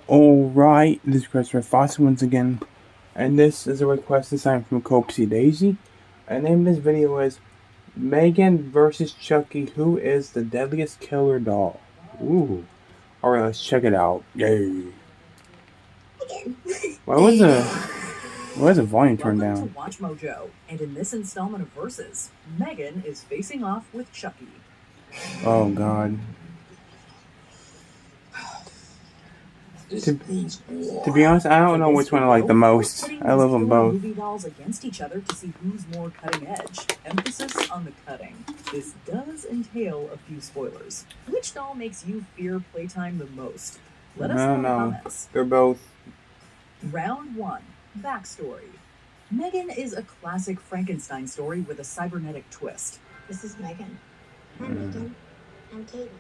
Alright, this is Christopher Foster once again, and this is a request this time from Copsy Daisy. And the name of this video is m3gan versus Chucky, who is the deadliest killer doll? Ooh. Alright, let's check it out. Yay. Why was the volume turned down? Welcome to WatchMojo, and in this installment of Versus, m3gan is facing off with Chucky. Oh god. To be honest, I don't know which one I like the most. I love them both. Movie dolls against each other to see who's more cutting edge. Emphasis on the cutting. This does entail a few spoilers. Which doll makes you fear playtime the most? Let us know in the comments. They're both. Round 1. Backstory. m3gan is a classic Frankenstein story with a cybernetic twist. This is m3gan. I'm m3gan. I'm Katie.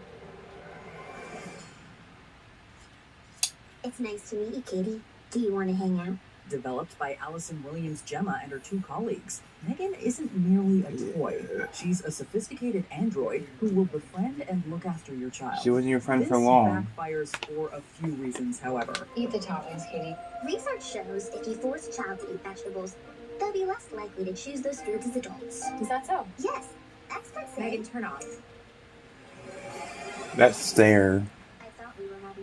It's nice to meet you, Katie. Do you want to hang out? Developed by Allison Williams Gemma and her 2 colleagues, m3gan isn't merely a toy. She's a sophisticated android who will befriend and look after your child. She wasn't your friend for long. This backfires for a few reasons, however. Eat the toppings, Katie. Research shows if you force a child to eat vegetables, they'll be less likely to choose those foods as adults. Is that so? Yes. Experts say. m3gan, turn off. That stare.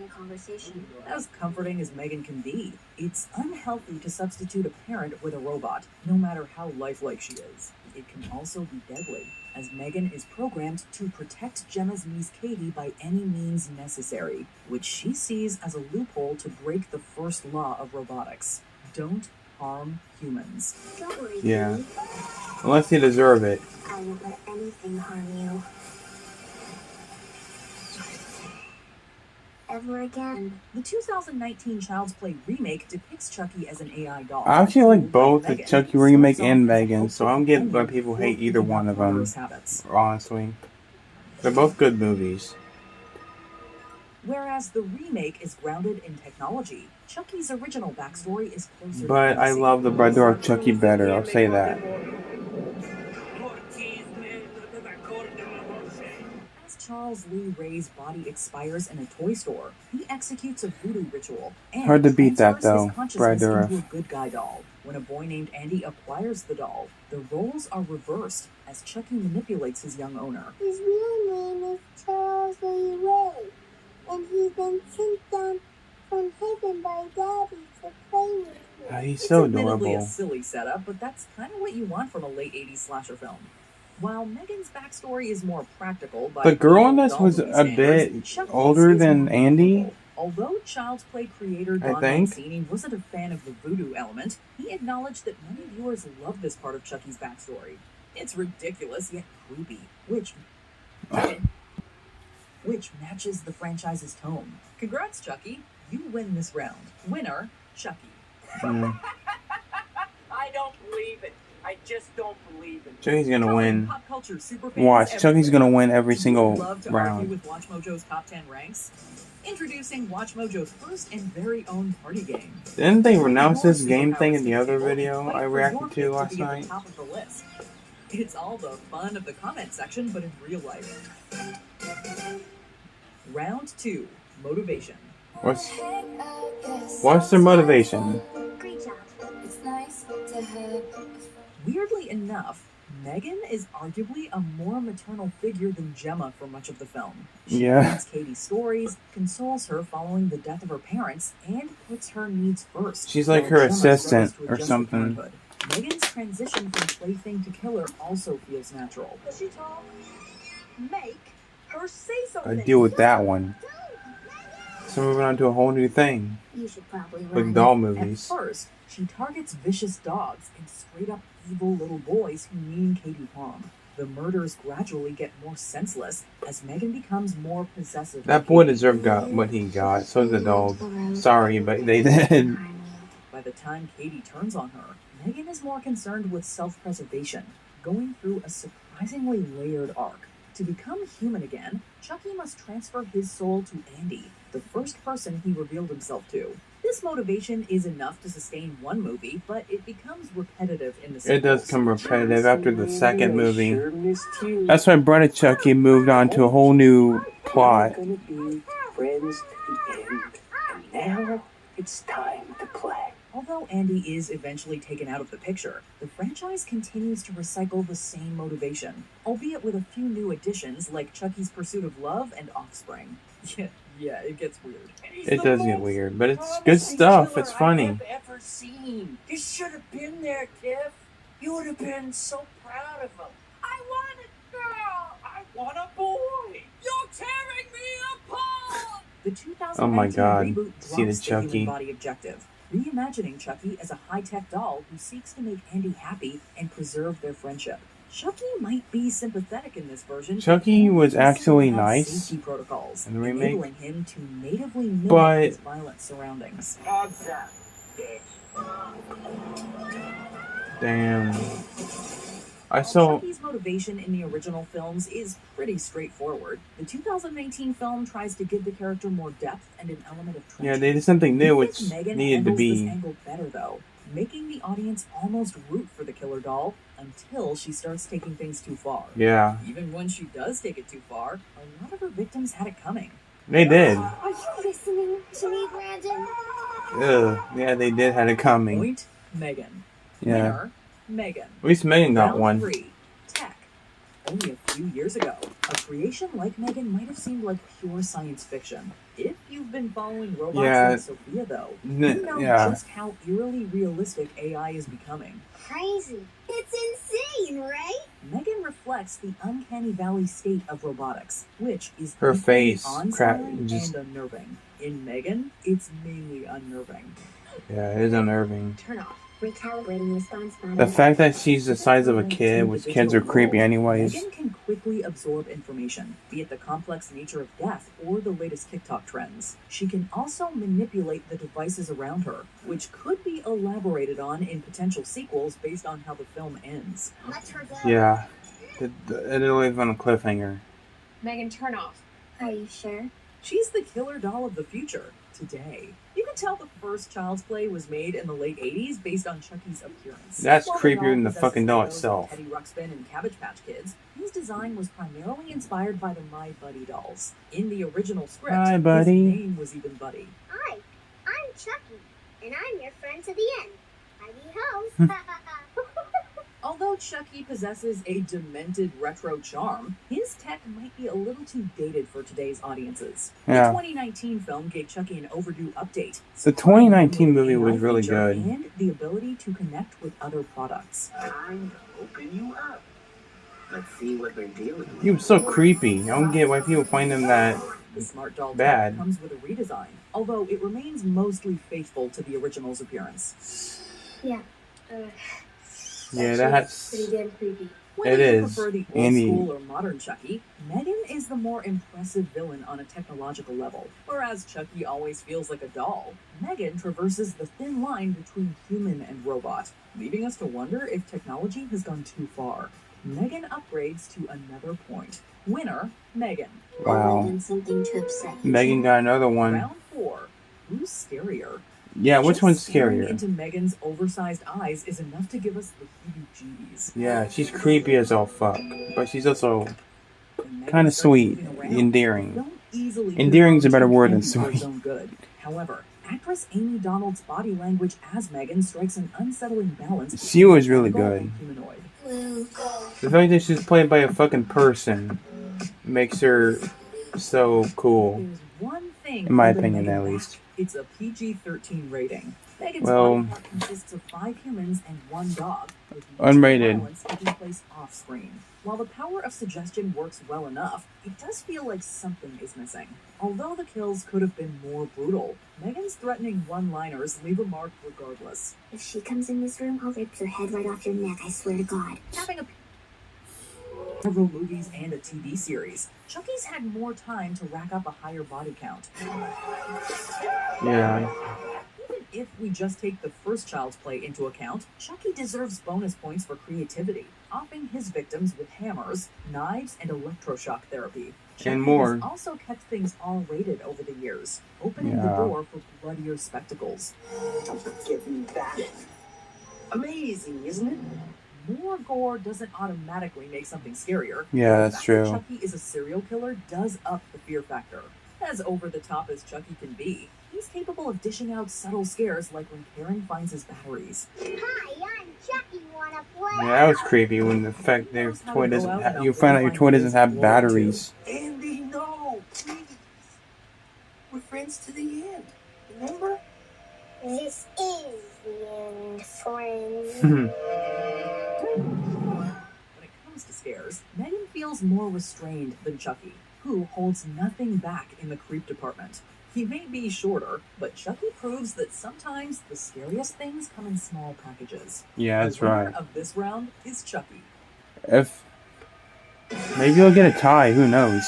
Conversation. As comforting as m3gan can be, it's unhealthy to substitute a parent with a robot, no matter how lifelike she is. It can also be deadly, as m3gan is programmed to protect Gemma's niece Katie by any means necessary, which she sees as a loophole to break the first law of robotics. Don't harm humans. Don't worry, yeah. Katie. Unless you deserve it. I won't let anything harm you. Ever again. The 2019 Child's Play remake depicts Chucky as an AI doll. I actually like both the Chucky remake and m3gan, so I don't get why people hate either one of them, honestly. They're both good movies. Whereas the remake is grounded in technology, Chucky's original backstory is closer. But I love the Bride of Chucky better, I'll say that. Charles Lee Ray's body expires in a toy store. He executes a voodoo ritual and hard to beat that though, Bride into a good guy doll. When a boy named Andy acquires the doll, the roles are reversed as Chucky manipulates his young owner. His real name is Charles Lee Ray, and he's been sent down from heaven by Daddy to play with me. He's so admittedly adorable. A silly setup, but that's kind of what you want from a late 80s slasher film. While m3gan's backstory is more practical, the girl in this was a bit older than Andy. Although Child's Play creator Don Mancini wasn't a fan of the voodoo element, he acknowledged that many viewers love this part of Chucky's backstory. It's ridiculous yet creepy, which matches the franchise's tone. Congrats, Chucky! You win this round. Winner, Chucky. Mm. I don't believe it. I just don't believe it. Chucky's gonna win. Watch, Chucky's gonna win every single round. With WatchMojo's top 10 ranks? Introducing WatchMojo's first and very own party game. Didn't they renounce this game thing in the other video I reacted to last night? It's all the fun of the comment section, but in real life. Round 2, motivation. What's their motivation? Great job. It's nice to have. Weirdly enough, m3gan is arguably a more maternal figure than Gemma for much of the film. She reads Katie's stories, consoles her following the death of her parents, and puts her needs first. She's like her assistant or something. m3gan's transition from plaything to killer also feels natural. Does she talk? Make her say something. I deal with that one. So moving on to a whole new thing. You should probably with doll movies. At first, she targets vicious dogs and straight-up evil little boys who mean Katie harm. The murders gradually get more senseless as m3gan becomes more possessive. That boy deserved what he got. So did the dog. Sorry, but they did. By the time Katie turns on her, m3gan is more concerned with self-preservation, going through a surprisingly layered arc. To become human again, Chucky must transfer his soul to Andy, the first person he revealed himself to. This motivation is enough to sustain one movie, but it becomes repetitive in the sequels. It does become repetitive after the second movie. That's why Bride of Chucky moved on to a whole new plot. Friends to the end. And now it's time to play. Although Andy is eventually taken out of the picture, the franchise continues to recycle the same motivation, albeit with a few new additions like Chucky's pursuit of love and offspring. Yeah, it gets weird. It does get weird, but it's good stuff. It's funny. I've ever seen. You should have been there, Tiff. You would have been so proud of him. I want a girl. I want a boy. You're tearing me apart. The 2019 Oh my God. reboot See the drops the human Chucky. body objective, reimagining Chucky as a high-tech doll who seeks to make Andy happy and preserve their friendship. Chucky might be sympathetic in this version. Chucky but was he actually still has nice safety protocols, in the remake, enabling him to natively mimic but his violent surroundings. Heads up, bitch. damn. While Chucky's motivation in the original films is pretty straightforward, the 2019 film tries to give the character more depth and an element of treachery. Yeah, they did something new, which M3gan needed to handles this be. angle better though, making the audience almost root for the killer doll until she starts taking things too far. Yeah, Even when she does take it too far, a lot of her victims had it coming. they did. Are you listening to me, Brandon? Ugh. Yeah, they did have it coming. Point, Megan. Yeah. Winner, Megan. At least Megan got Round one. 3, Tech. Only a few years ago, a creation like Megan might have seemed like pure science fiction. If you've been following robots Yeah. like Sophia, though, you know Yeah. just how eerily realistic AI is becoming. Crazy. It's insane, right? Megan reflects the uncanny valley state of robotics, which is Her equally face, awe-inspiring just and unnerving. In Megan, it's mainly unnerving. yeah, it is unnerving. Turn off. Recalibrating response button. The fact that she's the size of a kid, which kids are creepy anyways. Megan can quickly absorb information, be it the complex nature of death or the latest TikTok trends. She can also manipulate the devices around her, which could be elaborated on in potential sequels based on how the film ends. Let her go. Yeah, it'll live on a cliffhanger. Megan, turn off. Are you sure? She's the killer doll of the future, today. You can tell the first Child's Play was made in the late 80s based on Chucky's appearance. That's While creepier doll than the possesses fucking doll photos of itself. Teddy Ruxpin and Cabbage Patch Kids, his design was primarily inspired by the My Buddy dolls. In the original script, Hi, Buddy. his name was even Buddy. Hi, I'm Chucky, and I'm your friend to the end. Howdy ho. Although Chucky possesses a demented retro charm, his tech might be a little too dated for today's audiences. Yeah. The 2019 film gave Chucky an overdue update. The 2019 movie was really feature good. And the ability to connect with other products. Time to open you up. Let's see what they're dealing with. He was so creepy. I don't get why people find him that. The Smart Doll Bad. tech comes with a redesign, although it remains mostly faithful to the original's appearance. Yeah. Yeah, that's. Pretty damn creepy. Whether It you is. prefer the old Andy. school or modern Chucky, Megan is the more impressive villain on a technological level. Whereas Chucky always feels like a doll, Megan traverses the thin line between human and robot, leaving us to wonder if technology has gone too far. Megan upgrades to another point. Winner, Megan. Wow. Something to upset. Megan got another one. Round 4. Who's scarier? Yeah, which Just one's staring scarier? into Megan's oversized eyes is enough to give us the heebie-jeebies. Yeah, she's creepy as all fuck. But she's also When Megan kind of starts sweet, moving around, endearing. don't easily Endearing's a better word than for its sweet. own good. However, actress Amy Donald's body language as Megan strikes an unsettling balance. She was really between good. and humanoid. The fact that she's played by a fucking person makes her so cool. There's one thing In my holding opinion, Megan at back. least. It's a PG-13 rating. Megan's Well, body part consists of 5 humans and 1 dog, with much unrated. violence taking place off-screen. While the power of suggestion works well enough, it does feel like something is missing. Although the kills could have been more brutal, Megan's threatening one-liners leave a mark regardless. If she comes in this room, I'll rip your head right off your neck, I swear to God. Having several movies and a TV series, Chucky's had more time to rack up a higher body count. Yeah. Even if we just take the first Child's Play into account, Chucky deserves bonus points for creativity, offing his victims with hammers, knives, and electroshock therapy. Chucky more. has also kept things R-rated over the years, opening the Yeah. door for bloodier spectacles. Give me that. Amazing, isn't it? More gore doesn't automatically make something scarier. Yeah, The that's fact true. that Chucky is a serial killer does up the fear factor. As over-the-top as Chucky can be, he's capable of dishing out subtle scares like when Karen finds his batteries. Hi, I'm Chucky. Wanna play? Yeah, that was creepy when the fact their toy doesn't have, you find out your toy doesn't have batteries. Andy, no, please. We're friends to the end. Remember? This is the end, friends. When it comes to scares, Megan feels more restrained than Chucky, who holds nothing back in the creep department. He may be shorter, but Chucky proves that sometimes the scariest things come in small packages. Yeah, that's the winner right. of this round is Chucky. If maybe you'll get a tie, who knows?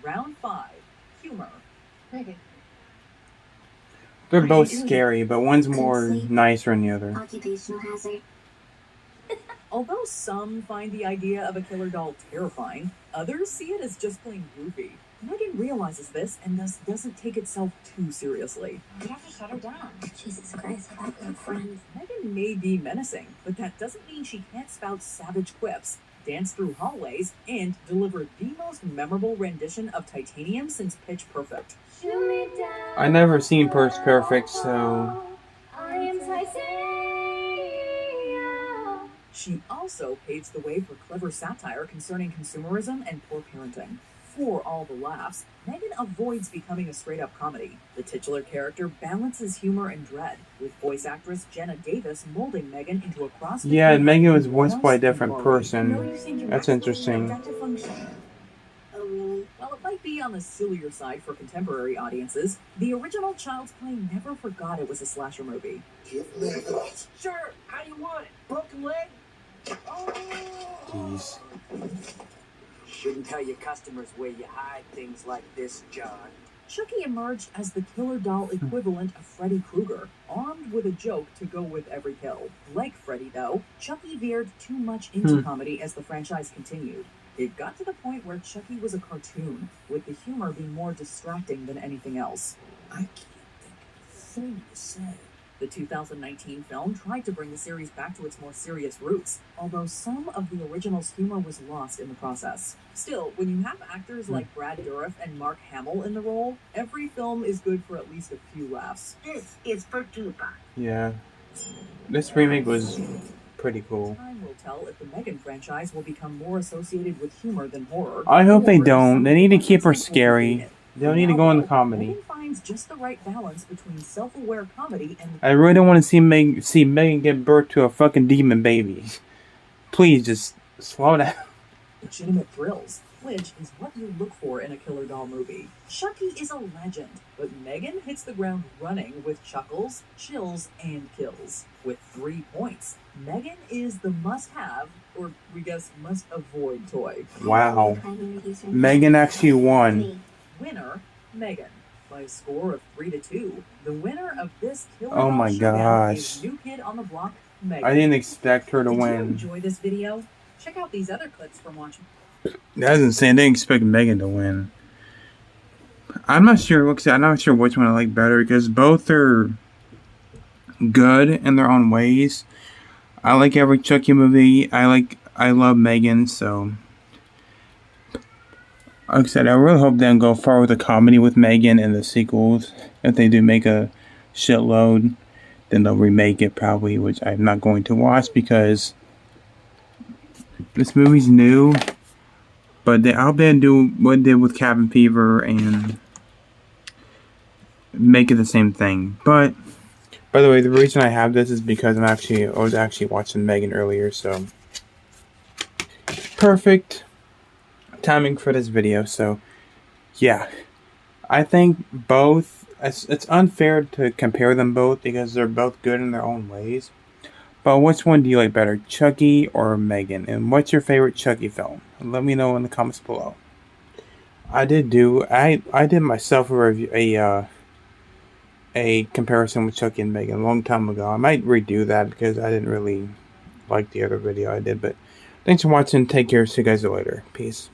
Round 5, humor. Megan. They're both scary, but one's more nicer than the other. Occupational hazard. Although some find the idea of a killer doll terrifying, others see it as just plain goofy. Megan realizes this and thus doesn't take itself too seriously. You have to shut her down. Jesus Christ, I thought we were friends. Megan may be menacing, but that doesn't mean she can't spout savage quips, dance through hallways, and deliver the most memorable rendition of Titanium since Pitch Perfect. Shoot me down. I never seen Pitch Perfect, so I am Titania. She also paves the way for clever satire concerning consumerism and poor parenting. For all the laughs, Megan avoids becoming a straight-up comedy. The titular character balances humor and dread, with voice actress Jenna Davis molding Megan into a cross. yeah, Megan was voiced by a different person. That's interesting. Oh, really? While it might be on the sillier side for contemporary audiences, the original Child's Play never forgot it was a slasher movie. Give me that. Sure, how do you want it? Broken leg? Oh. Jeez. Shouldn't tell your customers where you hide things like this, John. Chucky emerged as the killer doll equivalent of Freddy Krueger, armed with a joke to go with every kill. Like Freddy, though, Chucky veered too much into comedy as the franchise continued. It got to the point where Chucky was a cartoon, with the humor being more distracting than anything else. I can't think of a thing to say. The 2019 film tried to bring the series back to its more serious roots, although some of the original's humor was lost in the process. Still, when you have actors like Brad Dourif and Mark Hamill in the role, every film is good for at least a few laughs. This is for Tupac. Yeah. This remake was pretty cool. Time will tell if the Megan franchise will become more associated with humor than horror. I hope they or if don't. some They need to keep her audiences will scary. hate it. They don't need to go in the Now, comedy. Megan finds just the right balance between self-aware comedy and I really don't want to see Megan give birth to a fucking demon baby. Please just slow down. legitimate thrills, which is what you look for in a killer doll movie. Chucky is a legend, but Megan hits the ground running with chuckles, chills, and kills. With 3 points, Megan is the must-have, or we guess must-avoid toy. Wow. Megan actually won. Winner, Megan. By a score of 3-2, the winner of this killer Oh doll my showdown gosh. is new kid on the block, Megan. I didn't expect her to Did you win. enjoy this video? Check out these other clips from WatchMojo. That doesn't say I didn't expect Megan to win. I'm not sure. I'm not sure which one I like better because both are good in their own ways. I like every Chucky movie. I love Megan, so like I said, I really hope they don't go far with the comedy with Megan in the sequels. If they do make a shitload, then they'll remake it probably, which I'm not going to watch because this movie's new. But I hope they do what they did with Cabin Fever and make it the same thing. But by the way, the reason I have this is because I was actually watching Megan earlier, so perfect timing for this video. So yeah, I think both. It's unfair to compare them both because they're both good in their own ways. But which one do you like better, Chucky or Megan? And what's your favorite Chucky film? Let me know in the comments below. I did myself a review, a comparison with Chucky and Megan a long time ago. I might redo that because I didn't really like the other video I did. But thanks for watching. Take care. See you guys later. Peace.